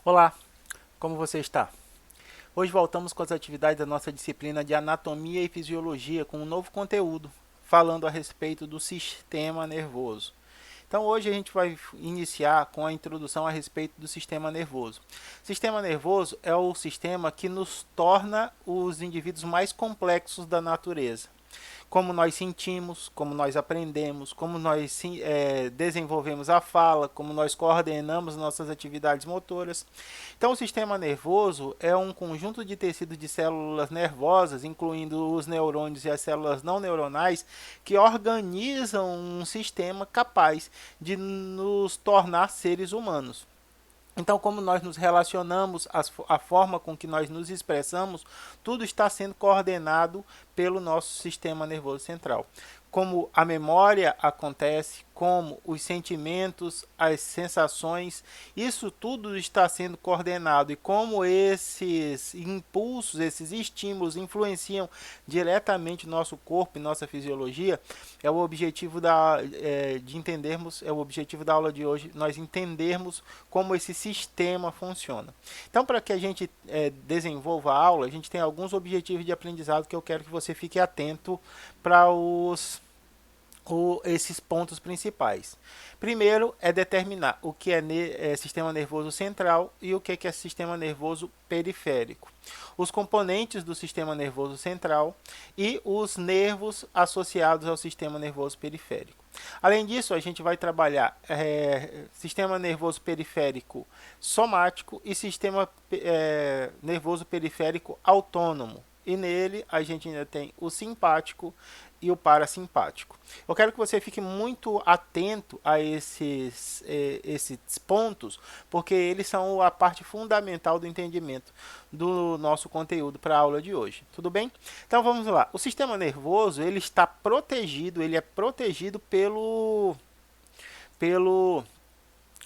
Olá, como você está? Hoje voltamos com as atividades da nossa disciplina de Anatomia e Fisiologia com um novo conteúdo, falando a respeito do sistema nervoso. Então hoje a gente vai iniciar com a introdução a respeito do sistema nervoso. O sistema nervoso é o sistema que nos torna os indivíduos mais complexos da natureza. Como nós sentimos, como nós aprendemos, como nós desenvolvemos a fala, como nós coordenamos nossas atividades motoras. Então, o sistema nervoso é um conjunto de tecidos de células nervosas, incluindo os neurônios e as células não neuronais, que organizam um sistema capaz de nos tornar seres humanos. Então, como nós nos relacionamos, a forma com que nós nos expressamos, tudo está sendo coordenado pelo nosso sistema nervoso central. Como a memória acontece, como os sentimentos, as sensações, isso tudo está sendo coordenado e como esses impulsos, esses estímulos influenciam diretamente nosso corpo e nossa fisiologia, é o objetivo de entendermos, é o objetivo da aula de hoje, nós entendermos como esse sistema funciona. Então, para que a gente desenvolva a aula, a gente tem alguns objetivos de aprendizado que eu quero que você fique atento para esses pontos principais. Primeiro é determinar o que é sistema nervoso central e o que é sistema nervoso periférico. Os componentes do sistema nervoso central e os nervos associados ao sistema nervoso periférico. Além disso, a gente vai trabalhar sistema nervoso periférico somático e sistema nervoso periférico autônomo. E nele a gente ainda tem o simpático e o parasimpático. Eu quero que você fique muito atento a esses pontos, porque eles são a parte fundamental do entendimento do nosso conteúdo para a aula de hoje. Tudo bem? Então vamos lá. O sistema nervoso ele está protegido, ele é protegido pelo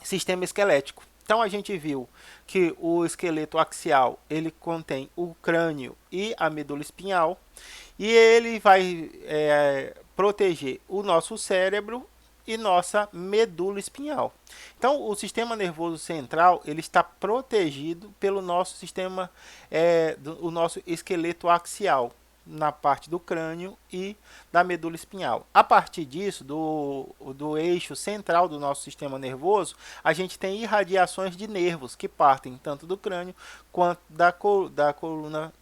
sistema esquelético. Então a gente viu que o esqueleto axial ele contém o crânio e a medula espinhal e ele vai proteger o nosso cérebro e nossa medula espinhal. Então o sistema nervoso central ele está protegido pelo nosso sistema, o nosso esqueleto axial na parte do crânio e da medula espinhal. A partir disso, do eixo central do nosso sistema nervoso, a gente tem irradiações de nervos que partem tanto do crânio quanto da coluna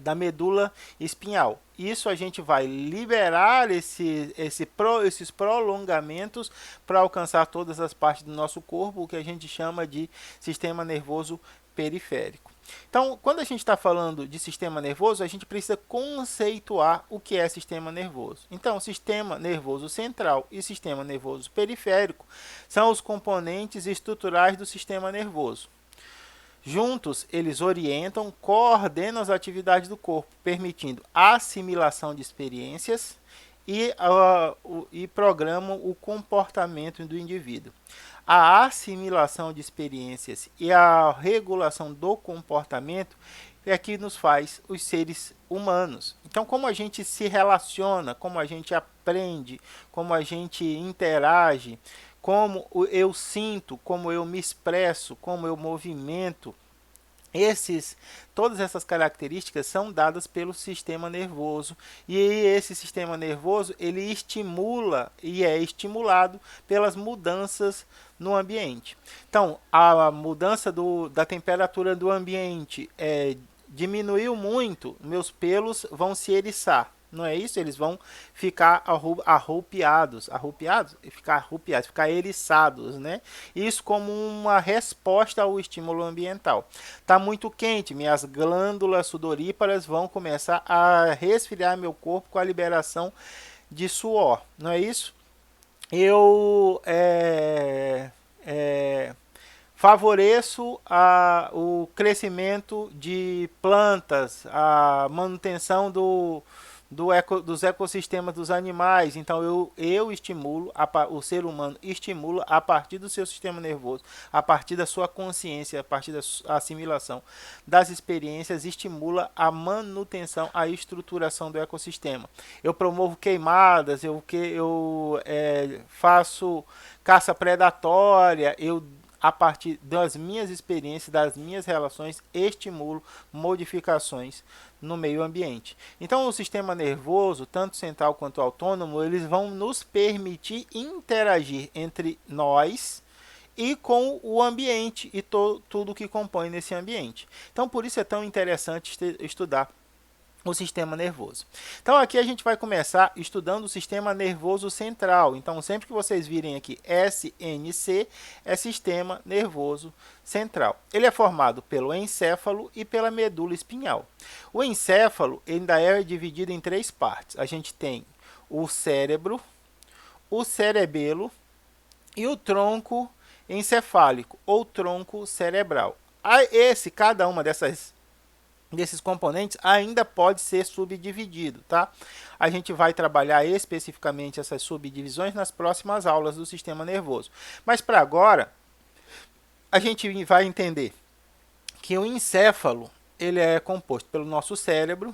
da medula espinhal. Isso a gente vai liberar esses prolongamentos para alcançar todas as partes do nosso corpo, o que a gente chama de sistema nervoso periférico. Então, quando a gente está falando de sistema nervoso, a gente precisa conceituar o que é sistema nervoso. Então, sistema nervoso central e sistema nervoso periférico são os componentes estruturais do sistema nervoso. Juntos, eles orientam, coordenam as atividades do corpo, permitindo a assimilação de experiências e programam o comportamento do indivíduo. A assimilação de experiências e a regulação do comportamento é que nos faz os seres humanos. Então, como a gente se relaciona, como a gente aprende, como a gente interage, como eu sinto, como eu me expresso, como eu movimento, todas essas características são dadas pelo sistema nervoso e esse sistema nervoso ele estimula e é estimulado pelas mudanças no ambiente. Então, a mudança da temperatura do ambiente diminuiu muito, meus pelos vão se eriçar. Não é isso? Eles vão ficar ficar eriçados, né? Isso como uma resposta ao estímulo ambiental. Está muito quente, minhas glândulas sudoríparas vão começar a resfriar meu corpo com a liberação de suor, não é isso? Eu favoreço o crescimento de plantas, a manutenção dos ecossistemas dos animais. Então eu estimulo, o ser humano estimula a partir do seu sistema nervoso, a partir da sua consciência, a partir da assimilação das experiências, estimula a manutenção, a estruturação do ecossistema. Eu promovo queimadas, eu faço caça predatória, eu a partir das minhas experiências, das minhas relações, estimulo modificações no meio ambiente. Então, o sistema nervoso, tanto central quanto autônomo, eles vão nos permitir interagir entre nós e com o ambiente e tudo que compõe nesse ambiente. Então, por isso é tão interessante estudar o sistema nervoso. Então, aqui a gente vai começar estudando o sistema nervoso central. Então, sempre que vocês virem aqui SNC, é sistema nervoso central. Ele é formado pelo encéfalo e pela medula espinhal. O encéfalo ainda é dividido em três partes. A gente tem o cérebro, o cerebelo e o tronco encefálico ou tronco cerebral. Cada uma desses componentes ainda pode ser subdividido, tá? A gente vai trabalhar especificamente essas subdivisões nas próximas aulas do sistema nervoso. Mas para agora, a gente vai entender que o encéfalo ele é composto pelo nosso cérebro,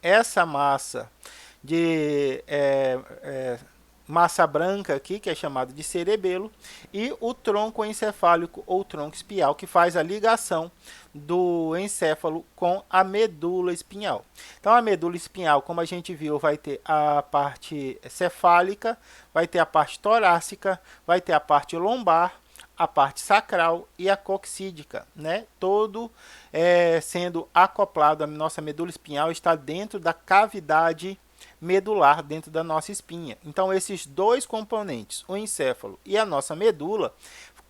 essa massa de massa branca aqui, que é chamado de cerebelo, e o tronco encefálico ou tronco espinhal, que faz a ligação do encéfalo com a medula espinhal. Então, a medula espinhal, como a gente viu, vai ter a parte cefálica, vai ter a parte torácica, vai ter a parte lombar, a parte sacral e a coxídica, né? Todo sendo acoplado, a nossa medula espinhal está dentro da cavidade medular dentro da nossa espinha. Então, esses dois componentes, o encéfalo e a nossa medula,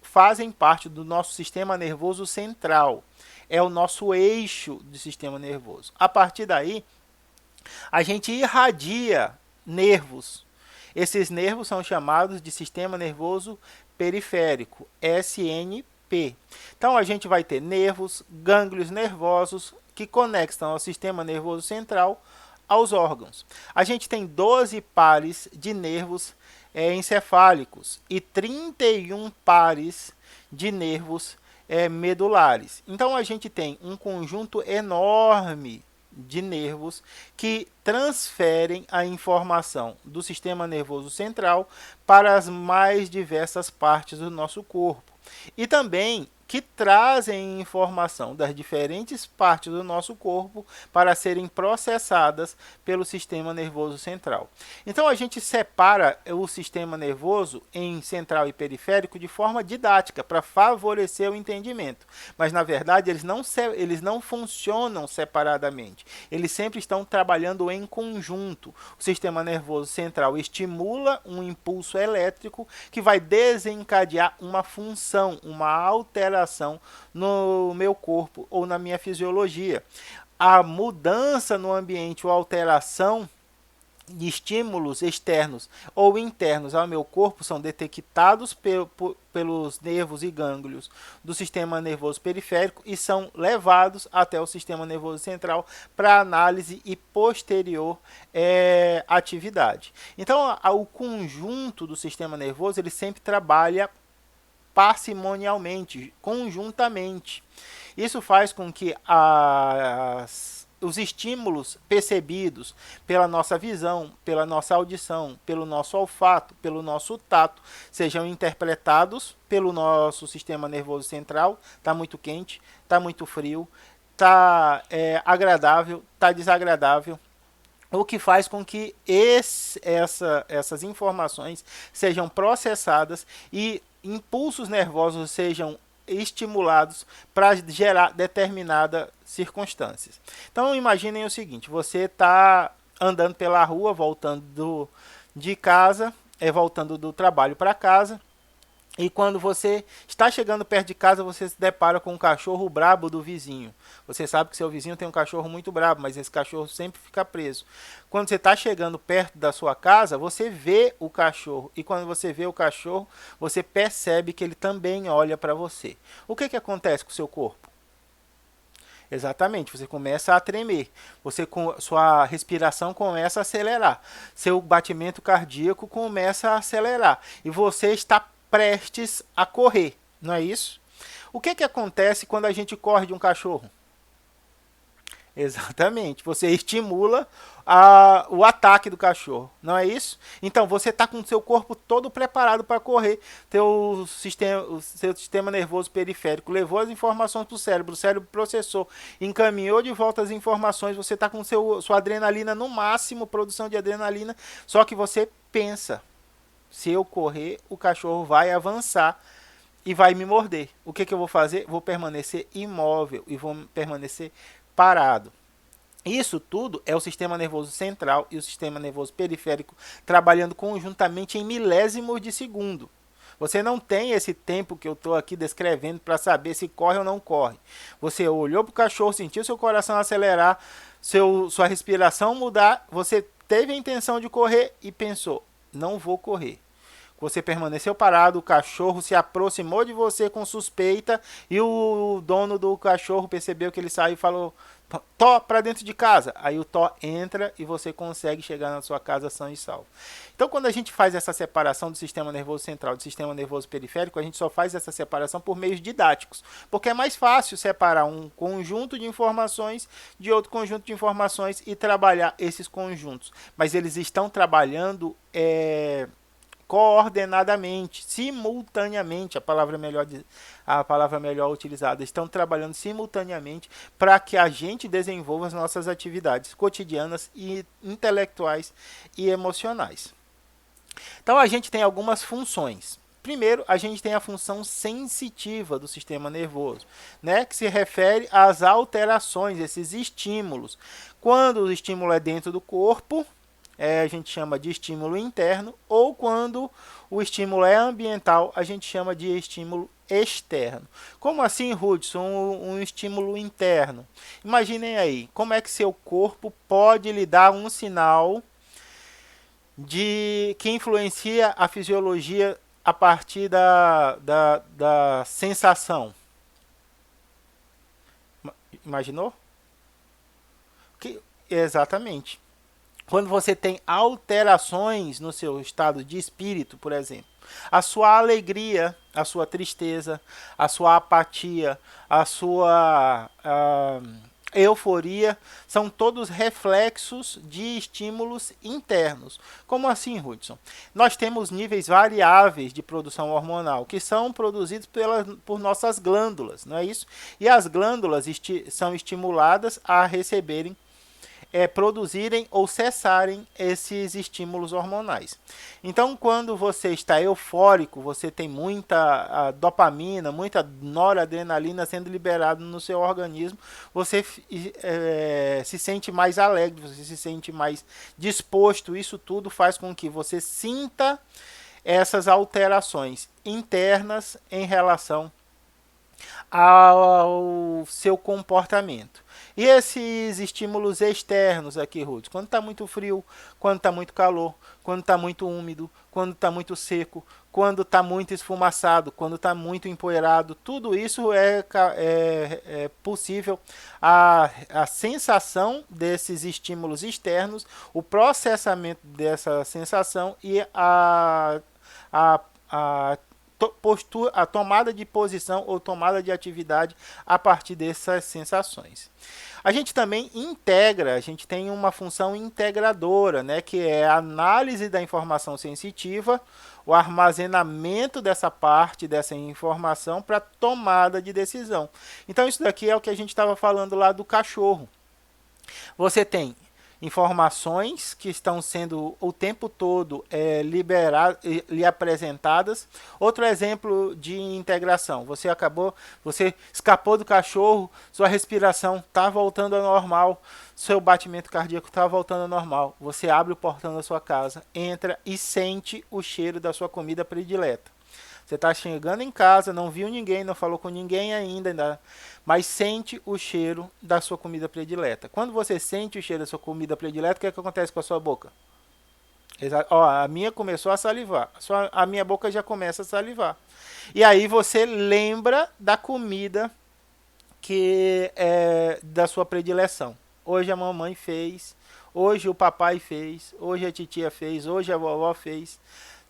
fazem parte do nosso sistema nervoso central. É o nosso eixo do sistema nervoso. A partir daí, a gente irradia nervos. Esses nervos são chamados de sistema nervoso periférico, SNP. Então, a gente vai ter nervos, gânglios nervosos que conectam ao sistema nervoso central aos órgãos. A gente tem 12 pares de nervos encefálicos e 31 pares de nervos medulares. Então, a gente tem um conjunto enorme de nervos que transferem a informação do sistema nervoso central para as mais diversas partes do nosso corpo. E também que trazem informação das diferentes partes do nosso corpo para serem processadas pelo sistema nervoso central. Então, a gente separa o sistema nervoso em central e periférico de forma didática, para favorecer o entendimento. Mas, na verdade, eles não funcionam separadamente. Eles sempre estão trabalhando em conjunto. O sistema nervoso central estimula um impulso elétrico que vai desencadear uma função, uma alteração no meu corpo ou na minha fisiologia. A mudança no ambiente ou alteração de estímulos externos ou internos ao meu corpo são detectados pelos nervos e gânglios do sistema nervoso periférico e são levados até o sistema nervoso central para análise e posterior atividade. Então, o conjunto do sistema nervoso ele sempre trabalha parcimonialmente, conjuntamente. Isso faz com que os estímulos percebidos pela nossa visão, pela nossa audição, pelo nosso olfato, pelo nosso tato, sejam interpretados pelo nosso sistema nervoso central. Está muito quente, está muito frio, está agradável, está desagradável. O que faz com que essas informações sejam processadas e impulsos nervosos sejam estimulados para gerar determinadas circunstâncias. Então, imaginem o seguinte, você está andando pela rua, voltando de casa, voltando do trabalho para casa, e quando você está chegando perto de casa, você se depara com um cachorro brabo do vizinho. Você sabe que seu vizinho tem um cachorro muito brabo, mas esse cachorro sempre fica preso. Quando você está chegando perto da sua casa, você vê o cachorro. E quando você vê o cachorro, você percebe que ele também olha para você. O que acontece com o seu corpo? Exatamente, você começa a tremer, sua respiração começa a acelerar, seu batimento cardíaco começa a acelerar e você está prestes a correr, não é isso? O que acontece quando a gente corre de um cachorro? Exatamente. Você estimula o ataque do cachorro, não é isso? Então você está com o seu corpo todo preparado para correr. O seu sistema nervoso periférico levou as informações para o cérebro processou, encaminhou de volta as informações. Você está com sua adrenalina no máximo, produção de adrenalina. Só que você pensa: se eu correr, o cachorro vai avançar e vai me morder. O que eu vou fazer? Vou permanecer imóvel e vou permanecer parado. Isso tudo é o sistema nervoso central e o sistema nervoso periférico trabalhando conjuntamente em milésimos de segundo. Você não tem esse tempo que eu estou aqui descrevendo para saber se corre ou não corre. Você olhou para o cachorro, sentiu seu coração acelerar, sua respiração mudar, você teve a intenção de correr e pensou: não vou correr. Você permaneceu parado, o cachorro se aproximou de você com suspeita e o dono do cachorro percebeu que ele saiu e falou: Tó, para dentro de casa. Aí o Tó entra e você consegue chegar na sua casa são e salvo. Então, quando a gente faz essa separação do sistema nervoso central do sistema nervoso periférico, a gente só faz essa separação por meios didáticos, porque é mais fácil separar um conjunto de informações de outro conjunto de informações e trabalhar esses conjuntos. Mas eles estão trabalhando coordenadamente, simultaneamente, a palavra melhor utilizada, estão trabalhando simultaneamente para que a gente desenvolva as nossas atividades cotidianas e intelectuais e emocionais. Então a gente tem algumas funções. Primeiro, a gente tem a função sensitiva do sistema nervoso, né, que se refere às alterações, esses estímulos. Quando o estímulo é dentro do corpo, a gente chama de estímulo interno, ou quando o estímulo é ambiental, a gente chama de estímulo externo. Como assim, Hudson, um estímulo interno? Imaginem aí, como é que seu corpo pode lhe dar um sinal que influencia a fisiologia a partir da sensação? Imaginou? Exatamente. Quando você tem alterações no seu estado de espírito, por exemplo, a sua alegria, a sua tristeza, a sua apatia, a sua euforia, são todos reflexos de estímulos internos. Como assim, Hudson? Nós temos níveis variáveis de produção hormonal, que são produzidos por nossas glândulas, não é isso? E as glândulas são estimuladas a receberem produzirem ou cessarem esses estímulos hormonais. Então, quando você está eufórico, você tem muita dopamina, muita noradrenalina sendo liberada no seu organismo, você se sente mais alegre, você se sente mais disposto. Isso tudo faz com que você sinta essas alterações internas em relação ao seu comportamento. E esses estímulos externos aqui, Ruth, quando está muito frio, quando está muito calor, quando está muito úmido, quando está muito seco, quando está muito esfumaçado, quando está muito empoeirado, tudo isso é possível a sensação desses estímulos externos, o processamento dessa sensação e a a tomada de posição ou tomada de atividade a partir dessas sensações. A gente também integra, a gente tem uma função integradora, né, que é a análise da informação sensitiva, o armazenamento dessa parte, dessa informação para tomada de decisão. Então isso daqui é o que a gente estava falando lá do cachorro. Você tem informações que estão sendo o tempo todo lhe apresentadas. Outro exemplo de integração: você escapou do cachorro, sua respiração está voltando ao normal, seu batimento cardíaco está voltando ao normal. Você abre o portão da sua casa, entra e sente o cheiro da sua comida predileta. Você está chegando em casa, não viu ninguém, não falou com ninguém ainda, mas sente o cheiro da sua comida predileta. Quando você sente o cheiro da sua comida predileta, o que acontece com a sua boca? A minha começou a salivar. A minha boca já começa a salivar. E aí você lembra da comida que é da sua predileção. Hoje a mamãe fez, hoje o papai fez, hoje a titia fez, hoje a vovó fez.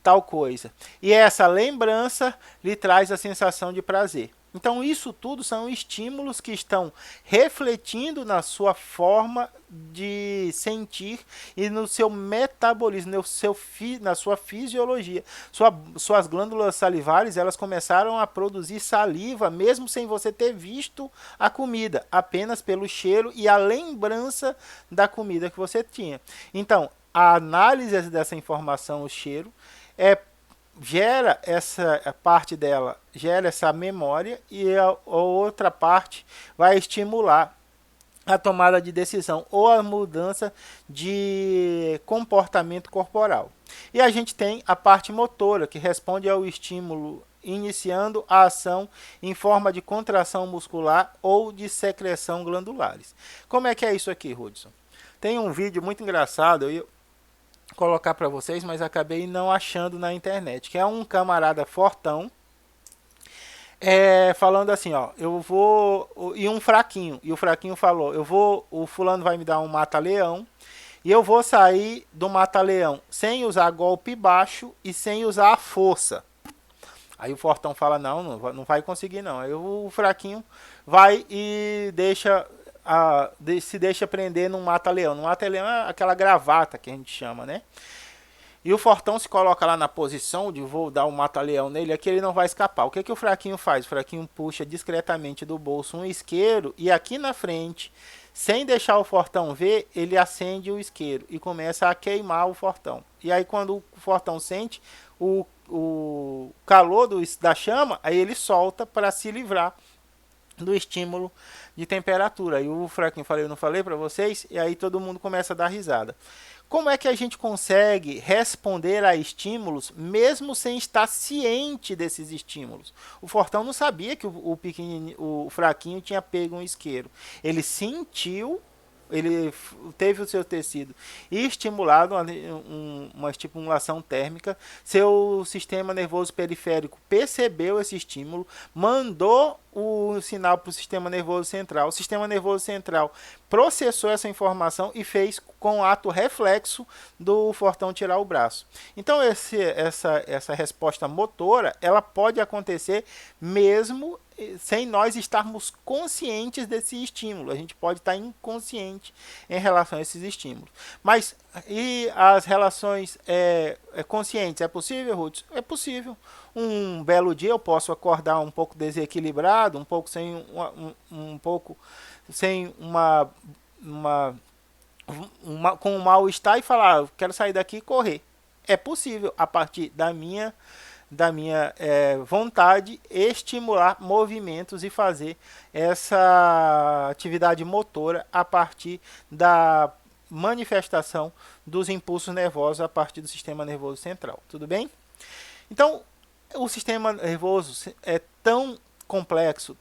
tal coisa. E essa lembrança lhe traz a sensação de prazer. Então, isso tudo são estímulos que estão refletindo na sua forma de sentir e no seu metabolismo, na sua fisiologia. Suas glândulas salivares, elas começaram a produzir saliva mesmo sem você ter visto a comida, apenas pelo cheiro e a lembrança da comida que você tinha. Então, a análise dessa informação, o cheiro, gera essa parte dela, gera essa memória, e a outra parte vai estimular a tomada de decisão ou a mudança de comportamento corporal. E a gente tem a parte motora, que responde ao estímulo, iniciando a ação em forma de contração muscular ou de secreção glandulares. Como é que é isso aqui, Hudson? Tem um vídeo muito engraçado, eu colocar para vocês, mas acabei não achando na internet, que é um camarada fortão, falando assim, ó, eu vou, e um fraquinho, e o fraquinho falou, o fulano vai me dar um mata-leão, e eu vou sair do mata-leão sem usar golpe baixo e sem usar a força. Aí o fortão fala, não vai conseguir não. Aí o fraquinho vai e se deixa prender num mata-leão. No mata-leão é aquela gravata que a gente chama, né? E o fortão se coloca lá na posição de vou dar um mata-leão nele, aqui ele não vai escapar. O que o fraquinho faz? O fraquinho puxa discretamente do bolso um isqueiro e aqui na frente, sem deixar o fortão ver, ele acende o isqueiro e começa a queimar o fortão. E aí quando o fortão sente o calor da chama, aí ele solta para se livrar do estímulo de temperatura. E o fraquinho, eu não falei para vocês? E aí todo mundo começa a dar risada. Como é que a gente consegue responder a estímulos mesmo sem estar ciente desses estímulos? O fortão não sabia que o fraquinho tinha pego um isqueiro. Ele sentiu, ele teve o seu tecido estimulado, uma estimulação térmica, seu sistema nervoso periférico percebeu esse estímulo, mandou o sinal para o sistema nervoso central. O sistema nervoso central processou essa informação e fez com o ato reflexo do fortão tirar o braço. Então essa resposta motora, ela pode acontecer mesmo sem nós estarmos conscientes desse estímulo. A gente pode estar inconsciente em relação a esses estímulos. Mas e as relações conscientes? É possível, Ruth? É possível. Um belo dia eu posso acordar um pouco desequilibrado, um pouco sem com um mal-estar e falar, eu quero sair daqui e correr. É possível, a partir da minha vontade, estimular movimentos e fazer essa atividade motora a partir da manifestação dos impulsos nervosos a partir do sistema nervoso central. Tudo bem? Então, o sistema nervoso é tão complexo,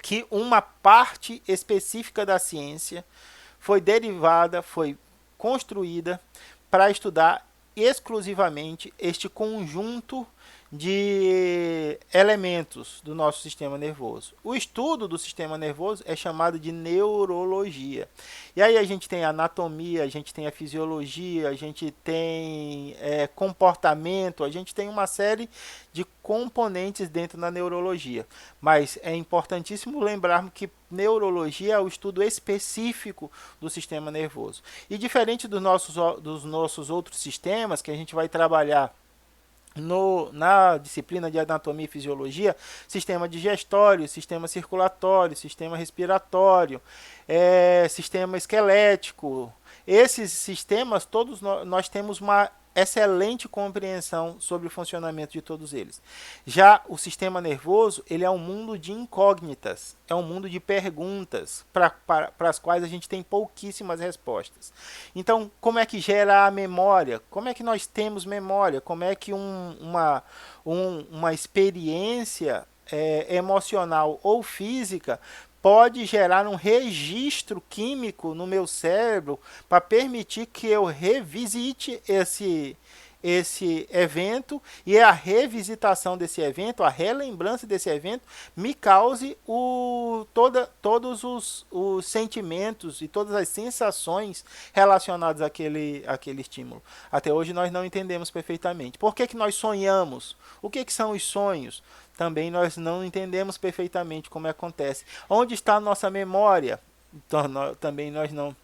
que uma parte específica da ciência foi derivada, foi construída para estudar exclusivamente este conjunto de elementos do nosso sistema nervoso. O estudo do sistema nervoso é chamado de neurologia. E aí a gente tem a anatomia, a gente tem a fisiologia, a gente tem comportamento, a gente tem uma série de componentes dentro da neurologia. Mas é importantíssimo lembrarmos que neurologia é o estudo específico do sistema nervoso. E diferente dos nossos outros sistemas, que a gente vai trabalhar na disciplina de anatomia e fisiologia, sistema digestório, sistema circulatório, sistema respiratório, sistema esquelético. Esses sistemas, todos nós temos uma excelente compreensão sobre o funcionamento de todos eles. Já o sistema nervoso, ele é um mundo de incógnitas, é um mundo de perguntas para as quais a gente tem pouquíssimas respostas. Então, como é que gera a memória? Como é que nós temos memória? Como é que uma experiência emocional ou física pode gerar um registro químico no meu cérebro para permitir que eu revisite esse evento e a revisitação desse evento, a relembrança desse evento, me cause todos os sentimentos e todas as sensações relacionadas àquele estímulo. Até hoje nós não entendemos perfeitamente. Por que nós sonhamos? O que são os sonhos? Também nós não entendemos perfeitamente como acontece. Onde está a nossa memória? Então, também nós não.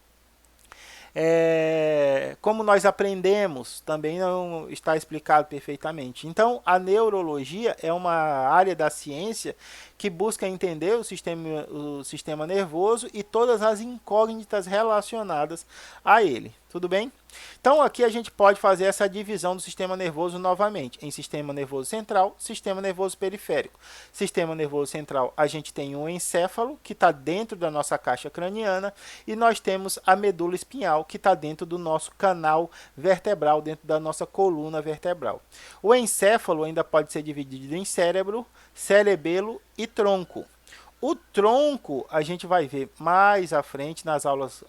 Como nós aprendemos, também não está explicado perfeitamente. Então, a neurologia é uma área da ciência que busca entender o sistema nervoso e todas as incógnitas relacionadas a ele. Tudo bem? Então, aqui a gente pode fazer essa divisão do sistema nervoso novamente, em sistema nervoso central, sistema nervoso periférico. Sistema nervoso central, a gente tem um encéfalo, que está dentro da nossa caixa craniana, e nós temos a medula espinhal, que está dentro do nosso canal vertebral, dentro da nossa coluna vertebral. O encéfalo ainda pode ser dividido em cérebro, cerebelo e tronco. O tronco, a gente vai ver mais à frente nas aulas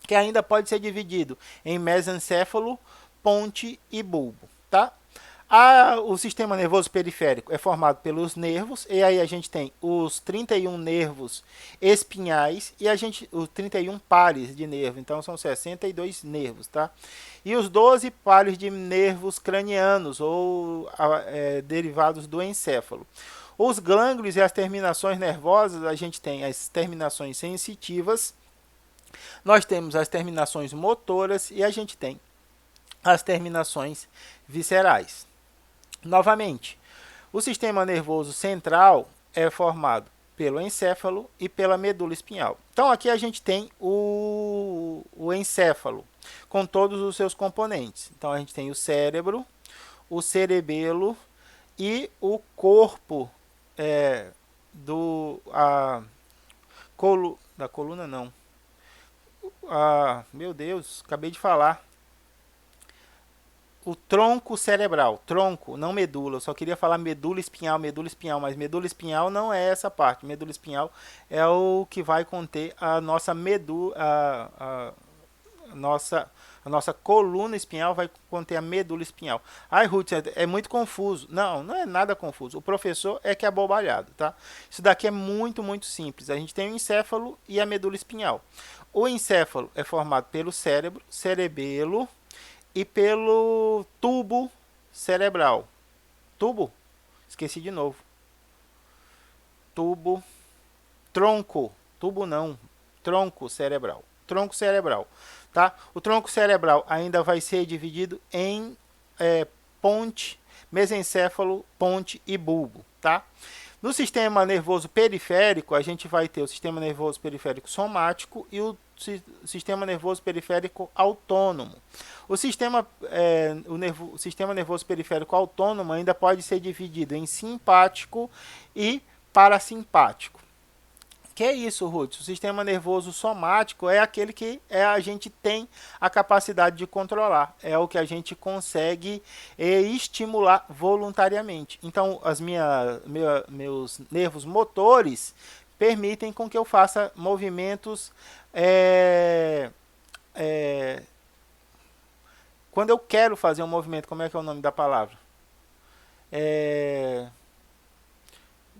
que ainda pode ser dividido em mesencéfalo, ponte e bulbo, tá? O sistema nervoso periférico é formado pelos nervos, e aí a gente tem os 31 nervos espinhais e os 31 pares de nervo, então são 62 nervos, tá? E os 12 pares de nervos cranianos, ou derivados do encéfalo. Os gânglios e as terminações nervosas, a gente tem as terminações sensitivas, nós temos as terminações motoras e a gente tem as terminações viscerais. Novamente, o sistema nervoso central é formado pelo encéfalo e pela medula espinhal. Então, aqui a gente tem o encéfalo com todos os seus componentes. Então, a gente tem o cérebro, o cerebelo e o corpo da coluna, não. Meu Deus, acabei de falar. O tronco cerebral, tronco, não medula. Eu só queria falar medula espinhal, mas medula espinhal não é essa parte. Medula espinhal é o que vai conter a nossa medula, a nossa coluna espinhal vai conter a medula espinhal. Ai, Ruth, é muito confuso. Não, não é nada confuso. O professor é que é abobalhado, tá? Isso daqui é muito, muito simples. A gente tem o encéfalo e a medula espinhal. O encéfalo é formado pelo cérebro, cerebelo e pelo tubo cerebral. Tubo? Esqueci de novo. Tubo. Tronco. Tubo não. Tronco cerebral. Tronco cerebral. Tá? O tronco cerebral ainda vai ser dividido em ponte, mesencéfalo, ponte e bulbo. Tá? No sistema nervoso periférico, a gente vai ter o sistema nervoso periférico somático e o sistema nervoso periférico autônomo. O sistema nervoso periférico autônomo ainda pode ser dividido em simpático e parasimpático. Que é isso, Ruth? O sistema nervoso somático é aquele que a gente tem a capacidade de controlar. É o que a gente consegue estimular voluntariamente. Então, meus nervos motores permitem com que eu faça movimentos quando eu quero fazer um movimento. Como é que é o nome da palavra?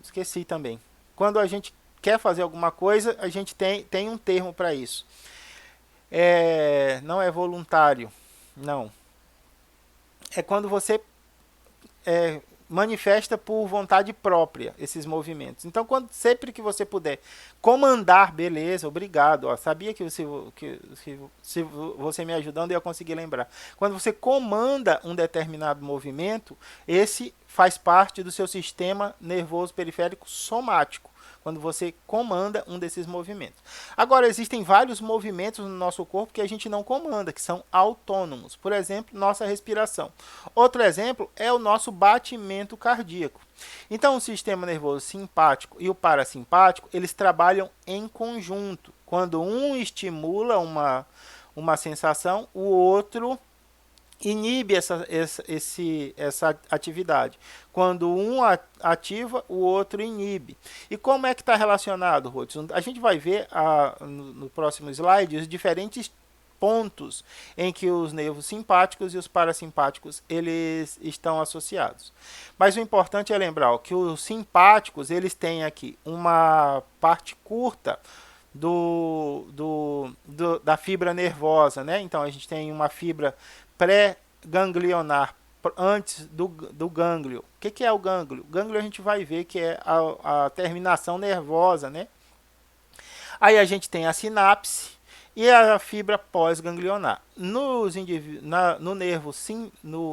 Esqueci também. Quando a gente quer fazer alguma coisa, a gente tem um termo para isso. Não é voluntário, não. É quando você manifesta por vontade própria esses movimentos. Então, sempre que você puder comandar, beleza, obrigado. Ó, sabia que se você me ajudando eu ia conseguir lembrar. Quando você comanda um determinado movimento, esse faz parte do seu sistema nervoso periférico somático. Quando você comanda um desses movimentos. Agora, existem vários movimentos no nosso corpo que a gente não comanda, que são autônomos. Por exemplo, nossa respiração. Outro exemplo é o nosso batimento cardíaco. Então, o sistema nervoso simpático e o parasimpático, eles trabalham em conjunto. Quando um estimula uma sensação, o outro inibe essa atividade. Quando um ativa, o outro inibe. E como é que está relacionado, Ruth? A gente vai ver no próximo slide os diferentes pontos em que os nervos simpáticos e os parasimpáticos eles estão associados. Mas o importante é lembrar que os simpáticos eles têm aqui uma parte curta da fibra nervosa, né? Então a gente tem uma fibra pré-ganglionar antes do gânglio. O que é o gânglio? O gânglio a gente vai ver que é a terminação nervosa, né? Aí a gente tem a sinapse e a fibra pós-ganglionar. No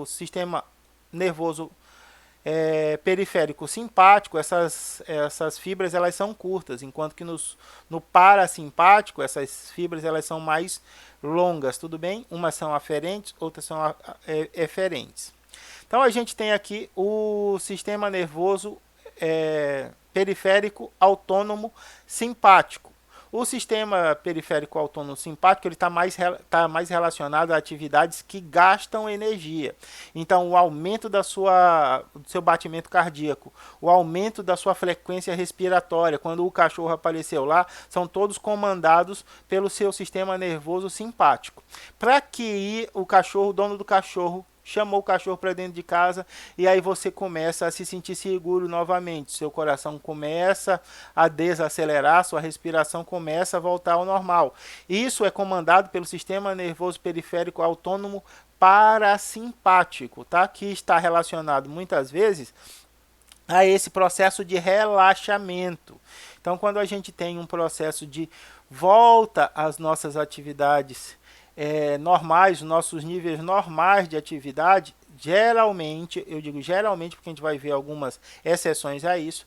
sistema nervoso periférico simpático, essas fibras elas são curtas, enquanto que no parasimpático, essas fibras elas são mais longas, tudo bem? Umas são aferentes, outras são eferentes. Então a gente tem aqui o sistema nervoso periférico autônomo simpático. O sistema periférico autônomo simpático está mais relacionado a atividades que gastam energia. Então, o aumento do seu batimento cardíaco, o aumento da sua frequência respiratória, quando o cachorro apareceu lá, são todos comandados pelo seu sistema nervoso simpático. Para que o dono do cachorro, chamou o cachorro para dentro de casa e aí você começa a se sentir seguro novamente. Seu coração começa a desacelerar, sua respiração começa a voltar ao normal. Isso é comandado pelo sistema nervoso periférico autônomo parasimpático, tá? Que está relacionado muitas vezes a esse processo de relaxamento. Então, quando a gente tem um processo de volta às nossas atividades normais, nossos níveis normais de atividade, geralmente, eu digo geralmente porque a gente vai ver algumas exceções a isso,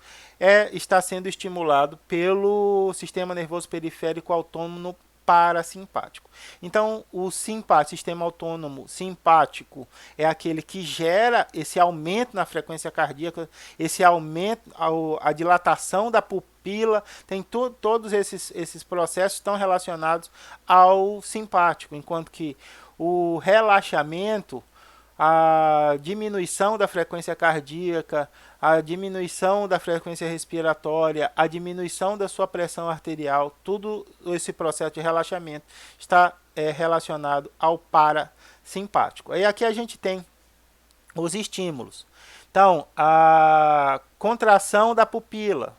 está sendo estimulado pelo sistema nervoso periférico autônomo parasimpático. Então, o sistema autônomo simpático é aquele que gera esse aumento na frequência cardíaca, esse aumento, a dilatação da pupila, tem todos esses processos estão relacionados ao simpático, enquanto que o relaxamento, a diminuição da frequência cardíaca, a diminuição da frequência respiratória, a diminuição da sua pressão arterial, tudo esse processo de relaxamento está relacionado ao parasimpático. Aí aqui a gente tem os estímulos. Então, a contração da pupila,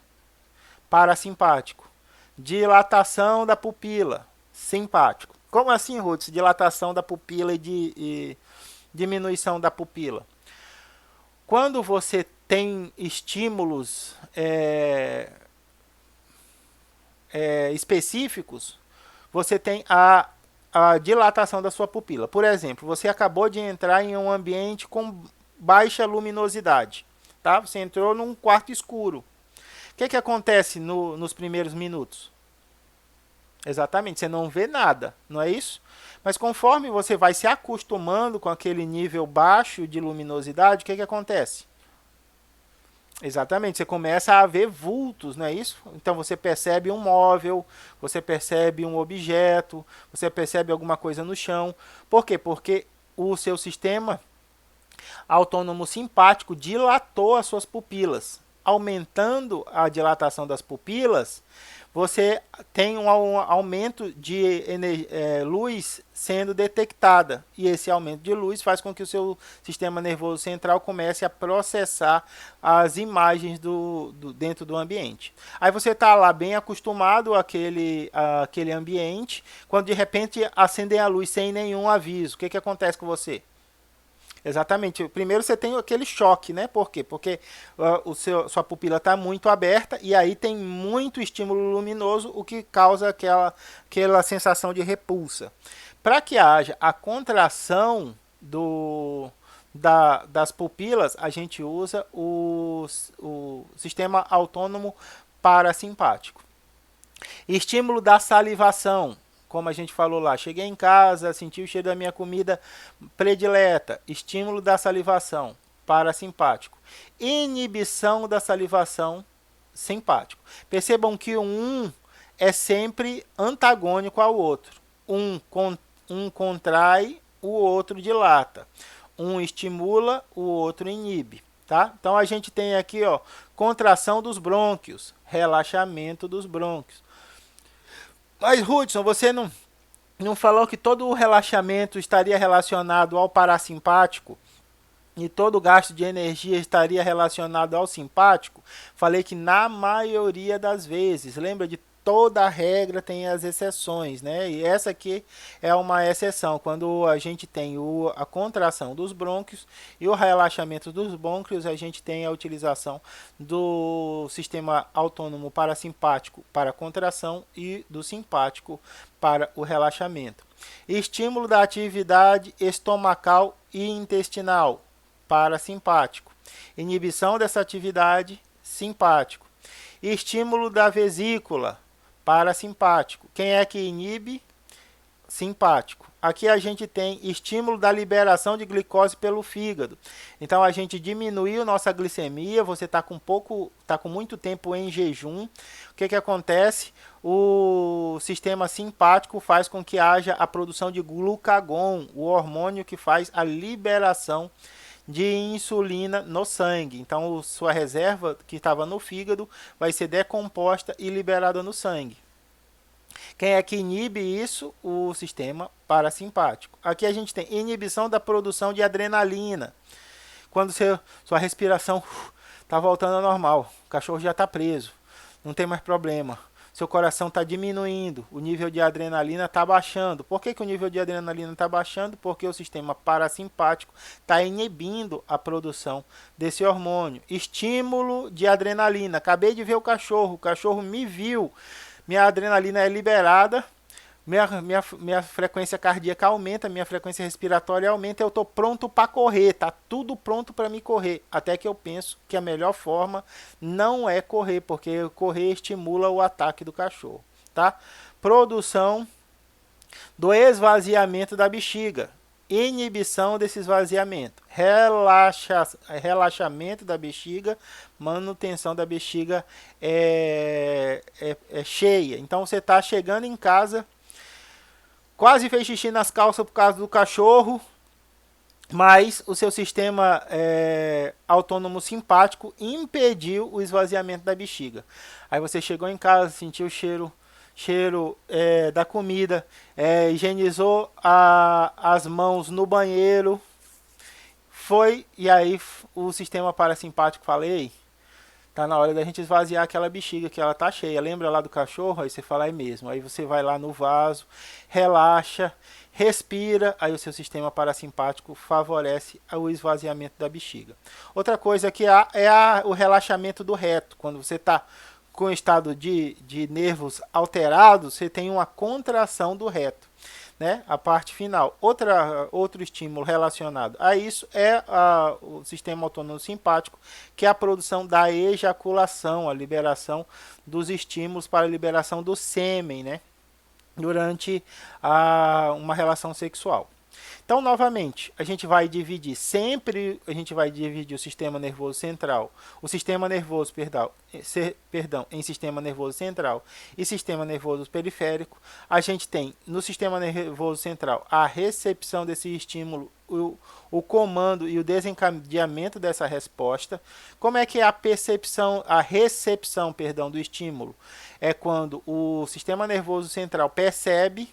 parasimpático. Dilatação da pupila, simpático. Como assim, Ruth? Dilatação da pupila e diminuição da pupila. Quando você tem estímulos específicos, você tem a dilatação da sua pupila. Por exemplo, você acabou de entrar em um ambiente com baixa luminosidade. Tá? Você entrou num quarto escuro. O que acontece nos primeiros minutos? Exatamente, você não vê nada, não é isso? Mas conforme você vai se acostumando com aquele nível baixo de luminosidade, o que acontece? Exatamente, você começa a ver vultos, não é isso? Então você percebe um móvel, você percebe um objeto, você percebe alguma coisa no chão. Por quê? Porque o seu sistema autônomo simpático dilatou as suas pupilas. Aumentando a dilatação das pupilas, você tem um aumento de luz sendo detectada. E esse aumento de luz faz com que o seu sistema nervoso central comece a processar as imagens dentro do ambiente. Aí você está lá bem acostumado àquele ambiente, quando de repente acendem a luz sem nenhum aviso. O que acontece com você? Exatamente. Primeiro você tem aquele choque, né? Por quê? Porque sua pupila está muito aberta e aí tem muito estímulo luminoso, o que causa aquela sensação de repulsa. Para que haja a contração das pupilas, a gente usa o sistema autônomo parasimpático. Estímulo da salivação. Como a gente falou lá, cheguei em casa, senti o cheiro da minha comida predileta, estímulo da salivação, parasimpático. Inibição da salivação, simpático. Percebam que um é sempre antagônico ao outro. Um contrai, o outro dilata. Um estimula, o outro inibe. Tá? Então a gente tem aqui, ó, contração dos brônquios, relaxamento dos brônquios. Mas, Hudson, você Não falou que todo o relaxamento estaria relacionado ao parasimpático e todo o gasto de energia estaria relacionado ao simpático? Falei que na maioria das vezes, lembra de toda regra tem as exceções, né? E essa aqui é uma exceção, quando a gente tem a contração dos brônquios e o relaxamento dos brônquios, a gente tem a utilização do sistema autônomo parasimpático para a contração e do simpático para o relaxamento. Estímulo da atividade estomacal e intestinal, parasimpático. Inibição dessa atividade, simpático. Estímulo da vesícula, parasimpático. Quem é que inibe? Simpático. Aqui a gente tem estímulo da liberação de glicose pelo fígado. Então a gente diminuiu nossa glicemia, você está com muito tempo em jejum. O que acontece? O sistema simpático faz com que haja a produção de glucagon, o hormônio que faz a liberação de insulina no sangue. Então sua reserva que estava no fígado vai ser decomposta e liberada no sangue. Quem é que inibe isso? O sistema parasimpático. Aqui a gente tem inibição da produção de adrenalina. Quando sua respiração está voltando ao normal, o cachorro já está preso, não tem mais problema. Seu coração está diminuindo, o nível de adrenalina está baixando. Por que o nível de adrenalina está baixando? Porque o sistema parasimpático está inibindo a produção desse hormônio. Estímulo de adrenalina. Acabei de ver o cachorro me viu. Minha adrenalina é liberada, minha frequência cardíaca aumenta, minha frequência respiratória aumenta, eu estou pronto para correr, tá tudo pronto para me correr. Até que eu penso que a melhor forma não é correr, porque correr estimula o ataque do cachorro, tá? Produção do esvaziamento da bexiga. Inibição desse esvaziamento, relaxamento da bexiga, manutenção da bexiga cheia. Então você está chegando em casa, quase fez xixi nas calças por causa do cachorro, mas o seu sistema autônomo simpático impediu o esvaziamento da bexiga. Aí você chegou em casa, sentiu o cheiro da comida, higienizou as mãos no banheiro, e aí o sistema parasimpático fala: ei, tá na hora da gente esvaziar aquela bexiga que ela tá cheia. Lembra lá do cachorro? Aí você fala: é mesmo. Aí você vai lá no vaso, relaxa, respira, aí o seu sistema parasimpático favorece o esvaziamento da bexiga. Outra coisa que o relaxamento do reto. Quando você está com estado de nervos alterados, você tem uma contração do reto, né? A parte final. Outro estímulo relacionado a isso é o sistema autônomo simpático, que é a produção da ejaculação, a liberação dos estímulos para a liberação do sêmen, né? Durante uma relação sexual. Então, novamente, a gente vai dividir o sistema nervoso central, em sistema nervoso central e sistema nervoso periférico. A gente tem no sistema nervoso central a recepção desse estímulo, o comando e o desencadeamento dessa resposta. Como é que é a recepção do estímulo? É quando o sistema nervoso central percebe,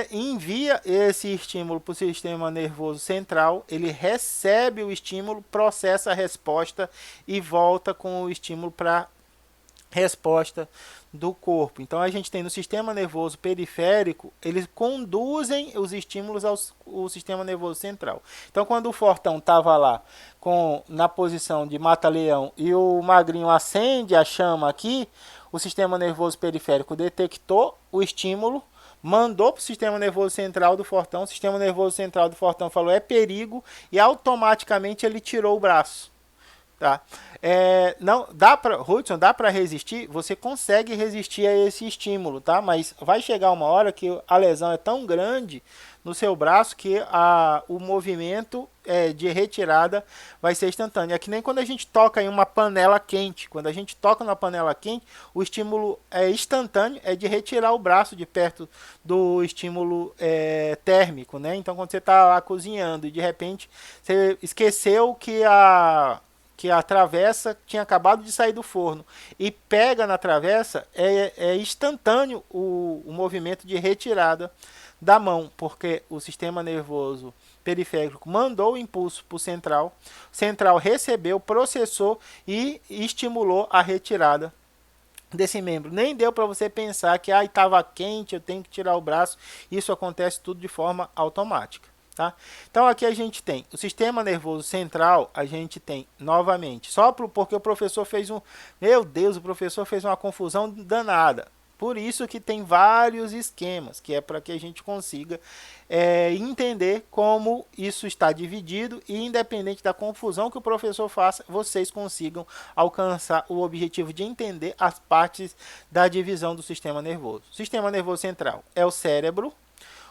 envia esse estímulo para o sistema nervoso central, ele recebe o estímulo, processa a resposta e volta com o estímulo para a resposta do corpo. Então a gente tem no sistema nervoso periférico, eles conduzem os estímulos ao sistema nervoso central. Então quando o Fortão estava lá na posição de mata-leão e o magrinho acende a chama aqui, o sistema nervoso periférico detectou o estímulo, mandou para o sistema nervoso central do Fortão, o sistema nervoso central do Fortão falou: é perigo, e automaticamente ele tirou o braço. Tá? Não dá para, Hudson, dá para resistir? Você consegue resistir a esse estímulo, tá? Mas vai chegar uma hora que a lesão é tão grande no seu braço que o movimento de retirada vai ser instantâneo. É que nem quando a gente toca em uma panela quente. Quando a gente toca na panela quente, o estímulo é instantâneo, é de retirar o braço de perto do estímulo térmico, né? Então quando você está lá cozinhando e de repente você esqueceu que que a travessa tinha acabado de sair do forno e pega na travessa, é instantâneo o movimento de retirada da mão, porque o sistema nervoso periférico mandou o impulso para o central recebeu, processou e estimulou a retirada desse membro. Nem deu para você pensar que estava quente, eu tenho que tirar o braço. Isso acontece tudo de forma automática. Tá? Então aqui a gente tem o sistema nervoso central, a gente tem novamente, só porque o professor fez meu Deus, o professor fez uma confusão danada. Por isso que tem vários esquemas, que é para que a gente consiga entender como isso está dividido e independente da confusão que o professor faça, vocês consigam alcançar o objetivo de entender as partes da divisão do sistema nervoso. O sistema nervoso central é o cérebro,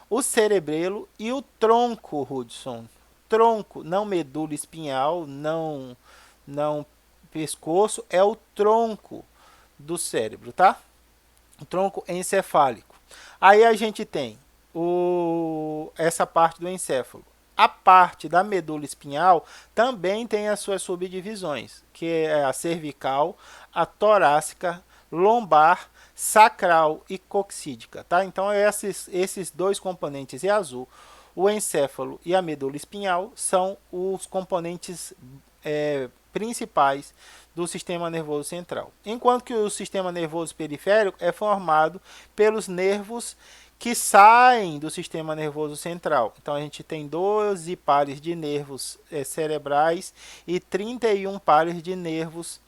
o cerebelo e o tronco, Hudson. Tronco, não medula espinhal, não pescoço, é o tronco do cérebro, tá? O tronco encefálico. Aí a gente tem essa parte do encéfalo. A parte da medula espinhal também tem as suas subdivisões, que é a cervical, a torácica, lombar, sacral e coxídica. Tá? Então, esses dois componentes em azul, o encéfalo e a medula espinhal, são os componentes principais do sistema nervoso central. Enquanto que o sistema nervoso periférico é formado pelos nervos que saem do sistema nervoso central. Então a gente tem 12 pares de nervos cerebrais e 31 pares de nervos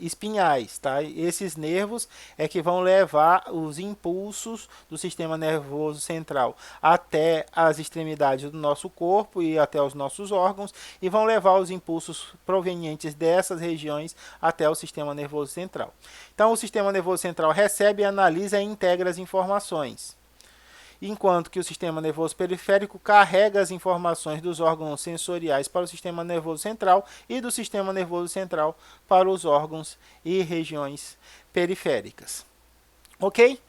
espinhais, tá? Esses nervos é que vão levar os impulsos do sistema nervoso central até as extremidades do nosso corpo e até os nossos órgãos e vão levar os impulsos provenientes dessas regiões até o sistema nervoso central. Então o sistema nervoso central recebe, analisa e integra as informações, enquanto que o sistema nervoso periférico carrega as informações dos órgãos sensoriais para o sistema nervoso central e do sistema nervoso central para os órgãos e regiões periféricas. Ok?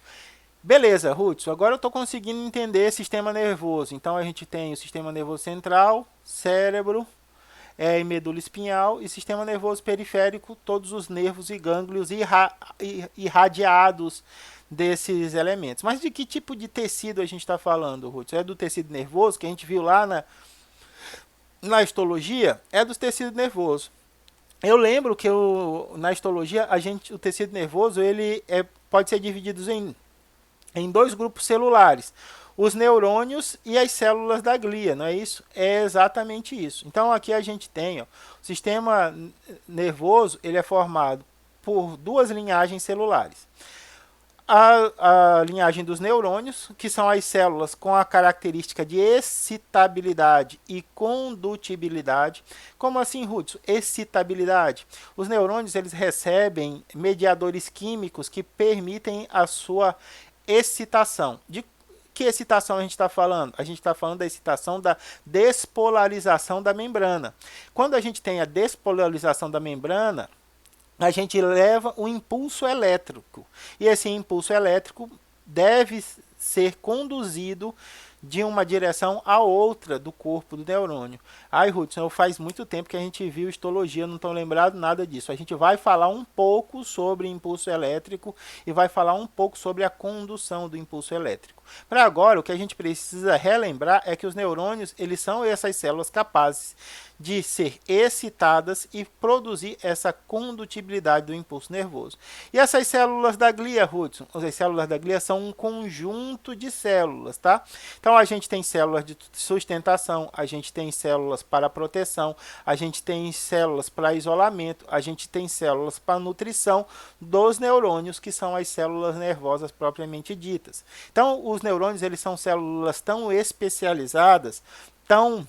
Beleza, Hudson, agora eu estou conseguindo entender sistema nervoso. Então a gente tem o sistema nervoso central, cérebro, e medula espinhal, e sistema nervoso periférico, todos os nervos e gânglios irradiados desses elementos. Mas de que tipo de tecido a gente está falando, Ruth? É do tecido nervoso, que a gente viu lá na histologia? É do tecido nervoso. Eu lembro que na histologia, o tecido nervoso pode ser dividido em dois grupos celulares. Os neurônios e as células da glia, não é isso? É exatamente isso. Então aqui a gente tem, o sistema nervoso, ele é formado por duas linhagens celulares. A linhagem dos neurônios, que são as células com a característica de excitabilidade e condutibilidade. Como assim, Hudson? Excitabilidade. Os neurônios eles recebem mediadores químicos que permitem a sua excitação. De que excitação a gente está falando? A gente está falando da excitação da despolarização da membrana. Quando a gente tem a despolarização da membrana, a gente leva um impulso elétrico. E esse impulso elétrico deve ser conduzido de uma direção a outra do corpo do neurônio. Ai, Hudson, faz muito tempo que a gente viu histologia, não estou lembrado nada disso. A gente vai falar um pouco sobre impulso elétrico e vai falar um pouco sobre a condução do impulso elétrico. Para agora, o que a gente precisa relembrar é que os neurônios, eles são essas células capazes de ser excitadas e produzir essa condutibilidade do impulso nervoso. E essas células da glia, Hudson, as células da glia são um conjunto de células, tá? Então a gente tem células de sustentação, a gente tem células para proteção, a gente tem células para isolamento, a gente tem células para nutrição dos neurônios, que são as células nervosas propriamente ditas. Então os neurônios, eles são células tão especializadas, tão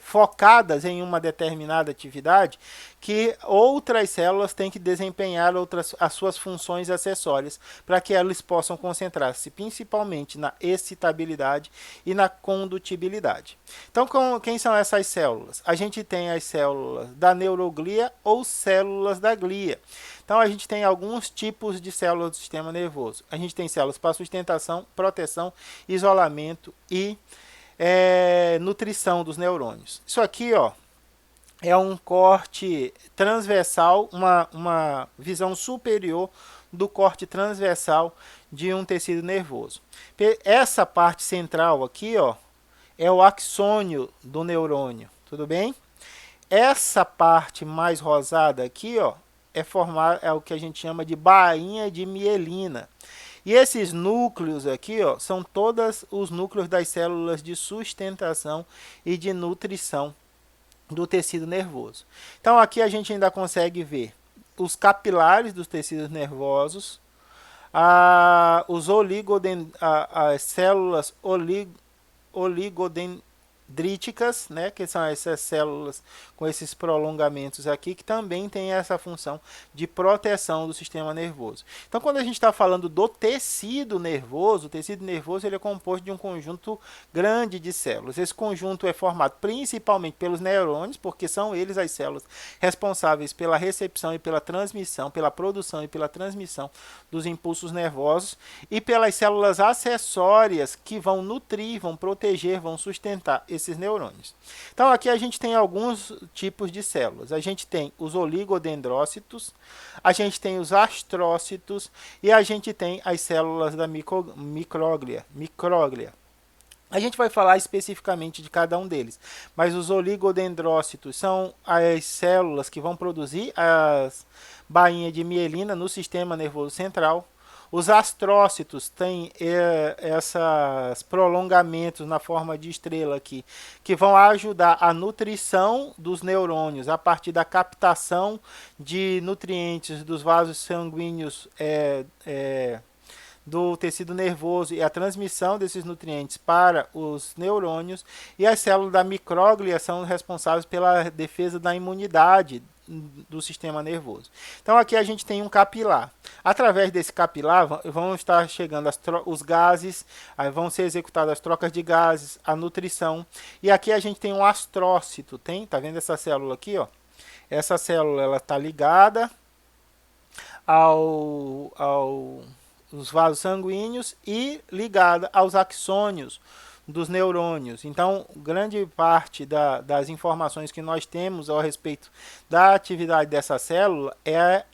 focadas em uma determinada atividade, que outras células têm que desempenhar as suas funções acessórias para que elas possam concentrar-se principalmente na excitabilidade e na condutibilidade. Então, quem são essas células? A gente tem as células da neuroglia ou células da glia. Então, a gente tem alguns tipos de células do sistema nervoso. A gente tem células para sustentação, proteção, isolamento e nutrição dos neurônios. Isso aqui, ó, é um corte transversal, uma visão superior do corte transversal de um tecido nervoso. Essa parte central aqui, ó, é o axônio do neurônio, tudo bem? Essa parte mais rosada aqui, ó, é o que a gente chama de bainha de mielina. E esses núcleos aqui, ó, são todos os núcleos das células de sustentação e de nutrição do tecido nervoso. Então aqui a gente ainda consegue ver os capilares dos tecidos nervosos, as células oligodendríticas, né, que são essas células com esses prolongamentos aqui, que também tem essa função de proteção do sistema nervoso. Então, quando a gente está falando do tecido nervoso, o tecido nervoso ele é composto de um conjunto grande de células. Esse conjunto é formado principalmente pelos neurônios, porque são eles as células responsáveis pela recepção e pela transmissão, pela produção e pela transmissão dos impulsos nervosos, e pelas células acessórias que vão nutrir, vão proteger, vão sustentar esses neurônios. Então aqui a gente tem alguns tipos de células. A gente tem os oligodendrócitos, a gente tem os astrócitos e a gente tem as células da micróglia. A gente vai falar especificamente de cada um deles, mas os oligodendrócitos são as células que vão produzir as bainhas de mielina no sistema nervoso central. Os astrócitos têm esses prolongamentos na forma de estrela aqui, que vão ajudar a nutrição dos neurônios a partir da captação de nutrientes dos vasos sanguíneos do tecido nervoso e a transmissão desses nutrientes para os neurônios, e as células da micróglia são responsáveis pela defesa da imunidade do sistema nervoso. Então aqui a gente tem um capilar. Através desse capilar vão estar chegando os gases, aí vão ser executadas as trocas de gases, a nutrição. E aqui a gente tem um astrócito, tá vendo essa célula aqui, ó? Essa célula ela está ligada os vasos sanguíneos e ligada aos axônios dos neurônios. Então, grande parte das informações que nós temos a respeito da atividade dessa célula é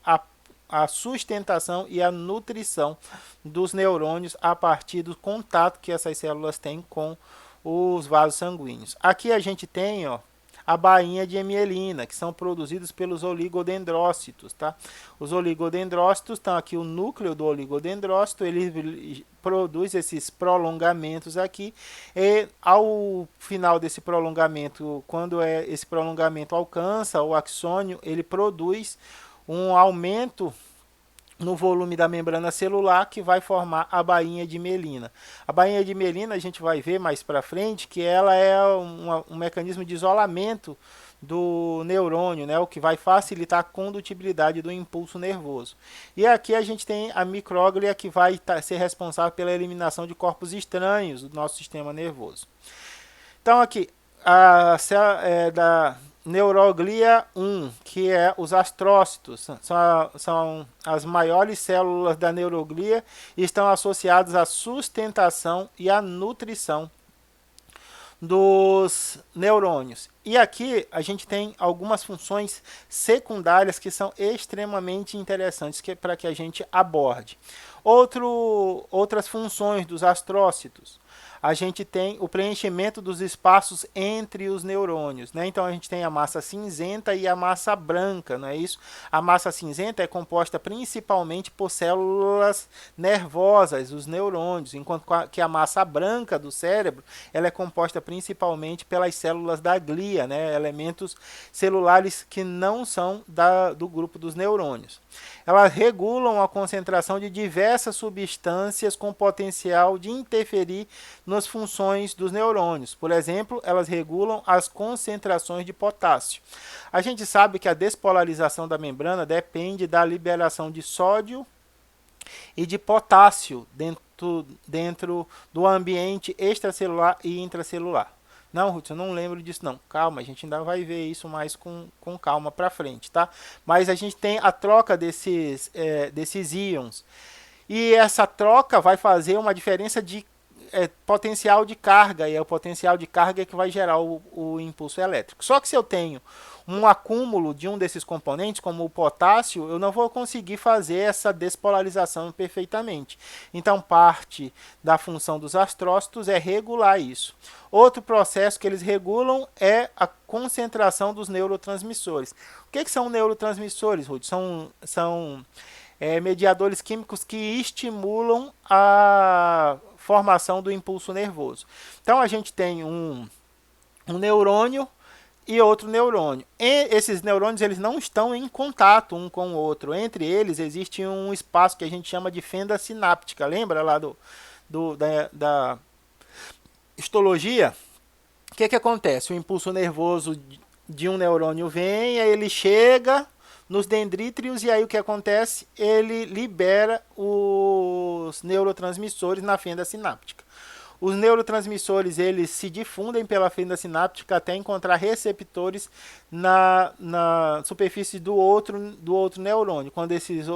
a sustentação e a nutrição dos neurônios a partir do contato que essas células têm com os vasos sanguíneos. Aqui a gente tem, ó, a bainha de mielina, que são produzidos pelos oligodendrócitos, tá? Os oligodendrócitos estão aqui, o núcleo do oligodendrócito, ele produz esses prolongamentos aqui, e ao final desse prolongamento, quando esse prolongamento alcança o axônio, ele produz um aumento no volume da membrana celular que vai formar a bainha de mielina. A bainha de mielina a gente vai ver mais para frente que ela é um mecanismo de isolamento do neurônio, né, o que vai facilitar a condutibilidade do impulso nervoso. E aqui a gente tem a micróglia, que vai ser responsável pela eliminação de corpos estranhos do nosso sistema nervoso. Então aqui, a célula da neuroglia 1, que é os astrócitos, são as maiores células da neuroglia e estão associadas à sustentação e à nutrição dos neurônios. E aqui a gente tem algumas funções secundárias que são extremamente interessantes para que a gente aborde. Outras funções dos astrócitos. A gente tem o preenchimento dos espaços entre os neurônios, né? Então a gente tem a massa cinzenta e a massa branca, não é isso? A massa cinzenta é composta principalmente por células nervosas, os neurônios, enquanto que a massa branca do cérebro ela é composta principalmente pelas células da glia, né? Elementos celulares que não são do grupo dos neurônios. Elas regulam a concentração de diversas substâncias com potencial de interferir nas funções dos neurônios. Por exemplo, elas regulam as concentrações de potássio. A gente sabe que a despolarização da membrana depende da liberação de sódio e de potássio dentro do ambiente extracelular e intracelular. Não, Ruth, eu não lembro disso não. Calma, a gente ainda vai ver isso mais com calma para frente, tá? Mas a gente tem a troca desses íons. E essa troca vai fazer uma diferença potencial de carga, e é o potencial de carga que vai gerar o impulso elétrico. Só que se eu tenho um acúmulo de um desses componentes, como o potássio, eu não vou conseguir fazer essa despolarização perfeitamente. Então, parte da função dos astrócitos é regular isso. Outro processo que eles regulam é a concentração dos neurotransmissores. O que são neurotransmissores, Ruth? São mediadores químicos que estimulam a formação do impulso nervoso. Então, a gente tem um neurônio e outro neurônio. E esses neurônios eles não estão em contato um com o outro. Entre eles existe um espaço que a gente chama de fenda sináptica. Lembra lá da histologia? O que acontece? O impulso nervoso de um neurônio vem, aí ele chega nos dendrítrios e aí o que acontece? Ele libera os neurotransmissores na fenda sináptica. Os neurotransmissores eles se difundem pela fenda sináptica até encontrar receptores na superfície do outro neurônio. Quando esses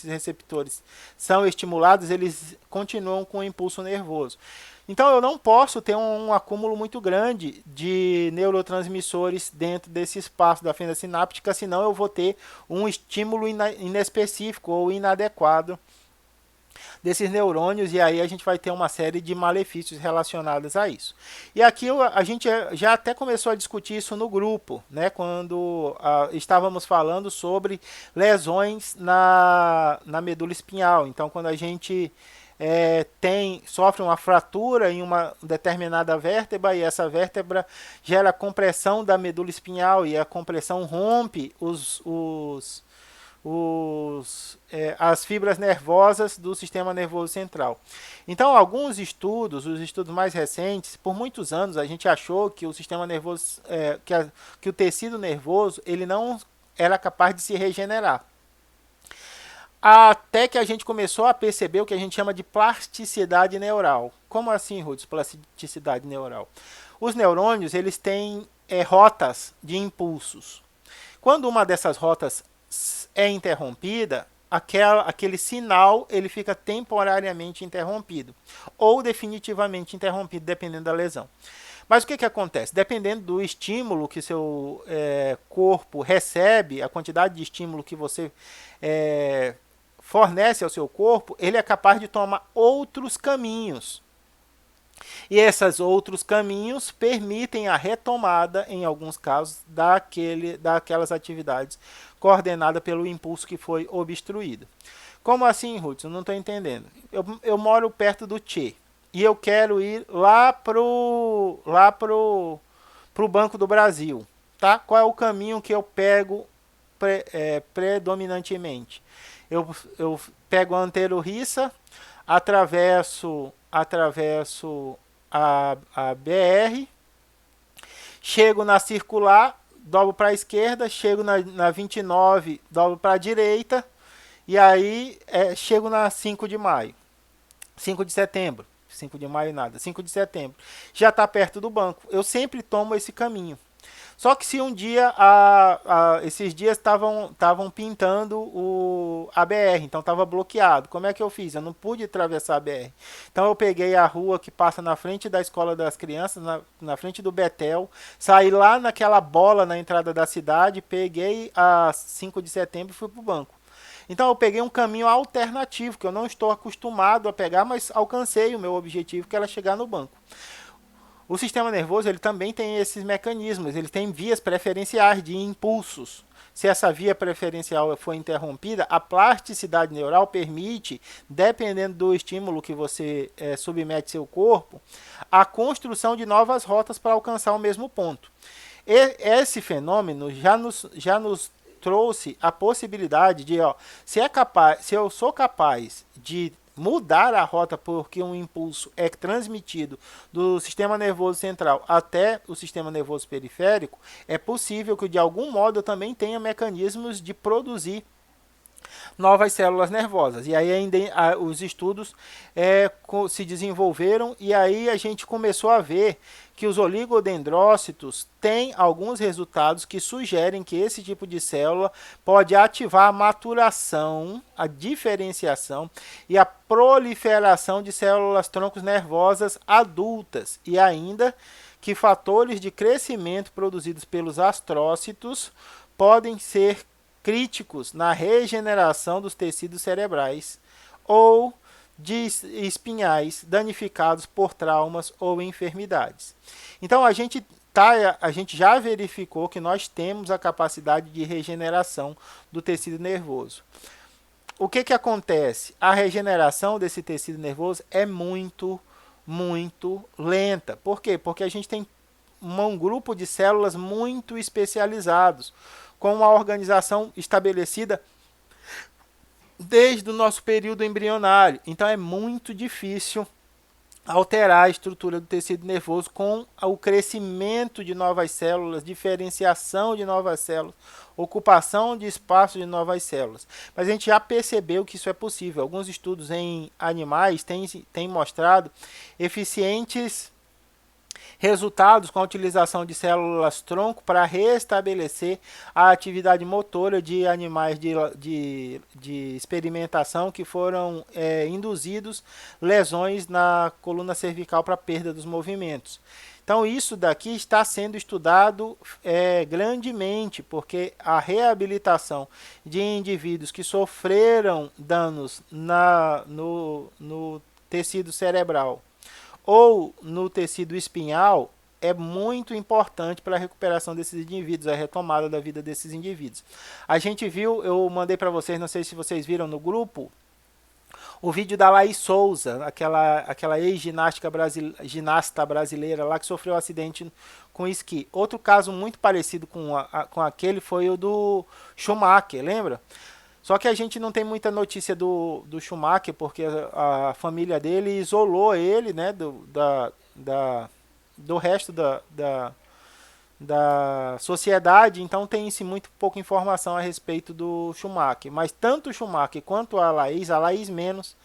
receptores são estimulados, eles continuam com o impulso nervoso. Então eu não posso ter um acúmulo muito grande de neurotransmissores dentro desse espaço da fenda sináptica, senão eu vou ter um estímulo inespecífico ou inadequado desses neurônios, e aí a gente vai ter uma série de malefícios relacionados a isso. E aqui a gente já até começou a discutir isso no grupo, né, quando estávamos falando sobre lesões na medula espinhal. Então, quando a gente sofre uma fratura em uma determinada vértebra e essa vértebra gera compressão da medula espinhal e a compressão rompe as fibras nervosas do sistema nervoso central. Então, alguns estudos, os estudos mais recentes, por muitos anos a gente achou que o sistema nervoso, que o tecido nervoso, ele não era capaz de se regenerar. Até que a gente começou a perceber o que a gente chama de plasticidade neural. Como assim, Ruth, plasticidade neural? Os neurônios, eles têm rotas de impulsos. Quando uma dessas rotas é interrompida, aquele sinal ele fica temporariamente interrompido ou definitivamente interrompido, dependendo da lesão. Mas o que acontece? Dependendo do estímulo que seu corpo recebe, a quantidade de estímulo que você fornece ao seu corpo, ele é capaz de tomar outros caminhos. E esses outros caminhos permitem a retomada, em alguns casos, daquelas atividades coordenadas pelo impulso que foi obstruído. Como assim, Ruth? Eu não estou entendendo. Eu moro perto do Che e eu quero ir lá pro Banco do Brasil. Tá? Qual é o caminho que eu pego predominantemente? Eu pego a Anterorriça, atravesso a BR, chego na Circular, dobro para a esquerda, chego na 29, dobro para a direita, e aí chego na 5 de maio. 5 de setembro. 5 de maio nada. 5 de setembro. Já está perto do banco. Eu sempre tomo esse caminho. Só que se um dia, esses dias estavam pintando a BR, então estava bloqueado. Como é que eu fiz? Eu não pude atravessar a BR. Então eu peguei a rua que passa na frente da Escola das Crianças, na frente do Betel, saí lá naquela bola na entrada da cidade, peguei a 5 de setembro e fui para o banco. Então eu peguei um caminho alternativo, que eu não estou acostumado a pegar, mas alcancei o meu objetivo, que era chegar no banco. O sistema nervoso ele também tem esses mecanismos, ele tem vias preferenciais de impulsos. Se essa via preferencial for interrompida, a plasticidade neural permite, dependendo do estímulo que você submete seu corpo, a construção de novas rotas para alcançar o mesmo ponto. Esse fenômeno já nos trouxe a possibilidade de, se eu sou capaz de mudar a rota porque um impulso é transmitido do sistema nervoso central até o sistema nervoso periférico, é possível que de algum modo eu também tenha mecanismos de produzir novas células nervosas. E aí ainda os estudos se desenvolveram e aí a gente começou a ver que os oligodendrócitos têm alguns resultados que sugerem que esse tipo de célula pode ativar a maturação, a diferenciação e a proliferação de células troncos nervosas adultas e ainda que fatores de crescimento produzidos pelos astrócitos podem ser críticos na regeneração dos tecidos cerebrais ou de espinhais danificados por traumas ou enfermidades. Então a gente já verificou que nós temos a capacidade de regeneração do tecido nervoso. O que acontece? A regeneração desse tecido nervoso é muito lenta. Por quê? Porque a gente tem um grupo de células muito especializados, com uma organização estabelecida desde o nosso período embrionário. Então é muito difícil alterar a estrutura do tecido nervoso com o crescimento de novas células, diferenciação de novas células, ocupação de espaço de novas células. Mas a gente já percebeu que isso é possível. Alguns estudos em animais têm mostrado eficientes resultados com a utilização de células-tronco para restabelecer a atividade motora de animais de experimentação que foram induzidos lesões na coluna cervical para perda dos movimentos. Então isso daqui está sendo estudado grandemente, porque a reabilitação de indivíduos que sofreram danos no tecido cerebral ou no tecido espinhal é muito importante para a recuperação desses indivíduos, a retomada da vida desses indivíduos. A gente viu, eu mandei para vocês, não sei se vocês viram no grupo, o vídeo da Laís Souza, aquela ex-ginasta brasileira lá que sofreu um acidente com esqui. Outro caso muito parecido com aquele foi o do Schumacher, lembra? Só que a gente não tem muita notícia do Schumacher, porque a família dele isolou ele, né, do resto da sociedade, então tem-se muito pouca informação a respeito do Schumacher. Mas tanto o Schumacher quanto a Laís menos,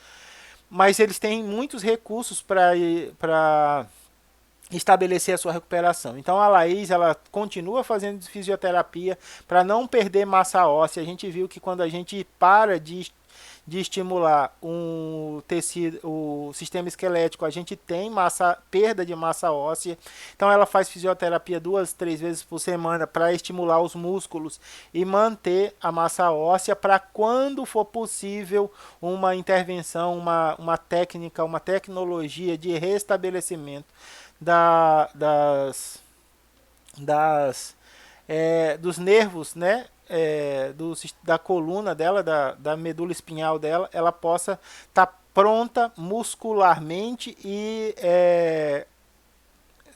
mas eles têm muitos recursos para estabelecer a sua recuperação. Então a Laís, ela continua fazendo fisioterapia para não perder massa óssea. A gente viu que quando a gente para de estimular o sistema esquelético, a gente tem perda de massa óssea. Então ela faz fisioterapia 2, 3 vezes por semana para estimular os músculos e manter a massa óssea para quando for possível uma intervenção, uma técnica, uma tecnologia de restabelecimento dos nervos, né, da coluna dela, da medula espinhal dela, ela possa estar pronta muscularmente e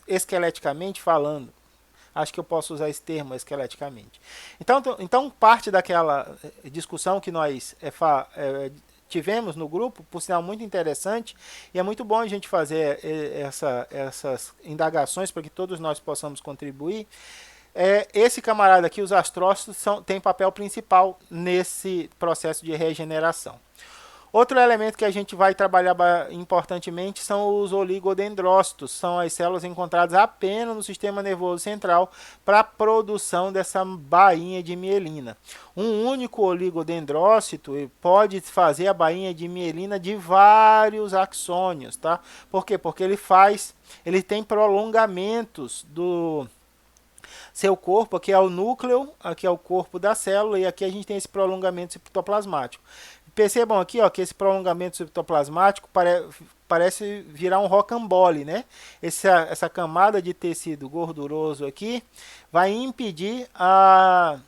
esqueleticamente falando. Acho que eu posso usar esse termo, esqueleticamente. Então parte daquela discussão que nós tivemos no grupo, por sinal muito interessante, e é muito bom a gente fazer essas indagações para que todos nós possamos contribuir. Esse camarada aqui, os astrócitos, tem papel principal nesse processo de regeneração. Outro elemento que a gente vai trabalhar importantemente são os oligodendrócitos, são as células encontradas apenas no sistema nervoso central para a produção dessa bainha de mielina. Um único oligodendrócito pode fazer a bainha de mielina de vários axônios, tá? Por quê? Porque ele tem prolongamentos do seu corpo, aqui é o núcleo, aqui é o corpo da célula, e aqui a gente tem esse prolongamento citoplasmático. Percebam aqui, ó, que esse prolongamento citoplasmático parece virar um rocambole, né? Essa camada de tecido gorduroso aqui vai impedir a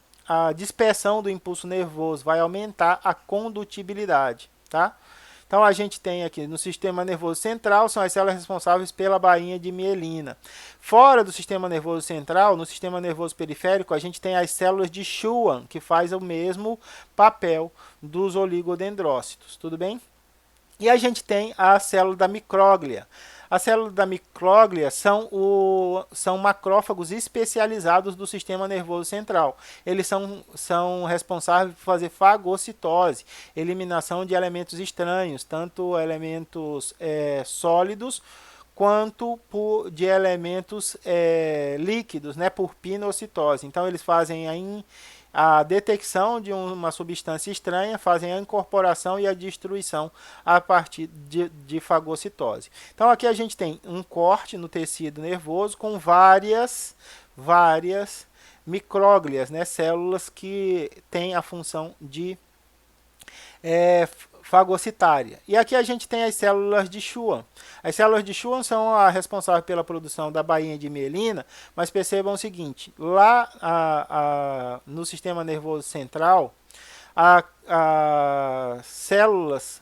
dispersão do impulso nervoso, vai aumentar a condutibilidade, tá? Então a gente tem aqui no sistema nervoso central, são as células responsáveis pela bainha de mielina. Fora do sistema nervoso central, no sistema nervoso periférico, a gente tem as células de Schwann, que faz o mesmo papel dos oligodendrócitos, tudo bem? E a gente tem a célula da micróglia. As células da micróglia são macrófagos especializados do sistema nervoso central. Eles são responsáveis por fazer fagocitose, eliminação de elementos estranhos, tanto elementos sólidos quanto de elementos líquidos, né, por pinocitose. Então eles fazem a detecção de uma substância estranha, fazem a incorporação e a destruição a partir de fagocitose. Então aqui a gente tem um corte no tecido nervoso com várias micróglias, né, células que têm a função de fagocitária. E aqui a gente tem as células de Schwann. As células de Schwann são as responsáveis pela produção da bainha de mielina, mas percebam o seguinte, lá no sistema nervoso central, as células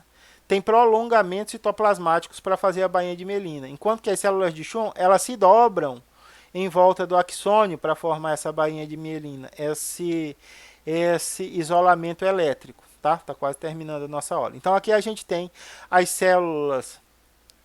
têm prolongamentos citoplasmáticos para fazer a bainha de mielina, enquanto que as células de Schwann, elas se dobram em volta do axônio para formar essa bainha de mielina, esse isolamento elétrico. Tá quase terminando a nossa aula. Então aqui a gente tem as células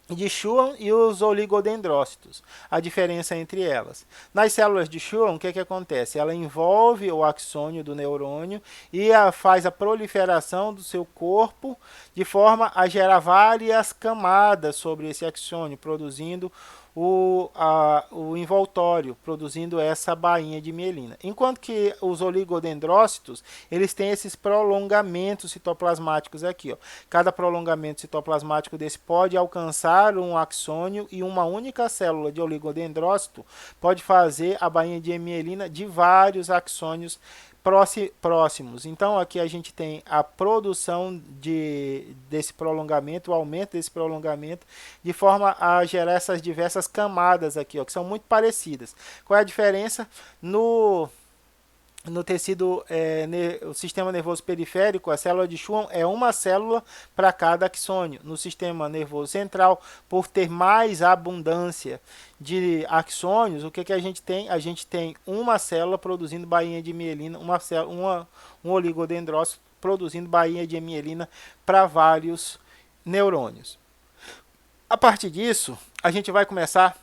de Schwann e os oligodendrócitos, a diferença entre elas. Nas células de Schwann, o que acontece? Ela envolve o axônio do neurônio e faz a proliferação do seu corpo de forma a gerar várias camadas sobre esse axônio, produzindo o envoltório, produzindo essa bainha de mielina. Enquanto que os oligodendrócitos, eles têm esses prolongamentos citoplasmáticos aqui. Ó. Cada prolongamento citoplasmático desse pode alcançar um axônio e uma única célula de oligodendrócito pode fazer a bainha de mielina de vários axônios próximos. Então aqui a gente tem a produção desse prolongamento, o aumento desse prolongamento, de forma a gerar essas diversas camadas aqui, ó, que são muito parecidas. Qual é a diferença? No tecido, o sistema nervoso periférico, a célula de Schwann é uma célula para cada axônio. No sistema nervoso central, por ter mais abundância de axônios, o que a gente tem? A gente tem uma célula produzindo bainha de mielina, um oligodendrócito produzindo bainha de mielina para vários neurônios. A partir disso, a gente vai começar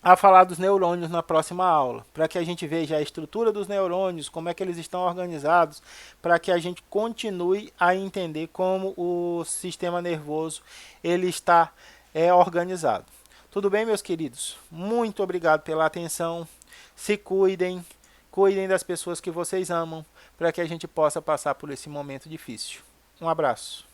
a falar dos neurônios na próxima aula, para que a gente veja a estrutura dos neurônios, como é que eles estão organizados, para que a gente continue a entender como o sistema nervoso ele está organizado. Tudo bem, meus queridos? Muito obrigado pela atenção. Se cuidem, cuidem das pessoas que vocês amam, para que a gente possa passar por esse momento difícil. Um abraço.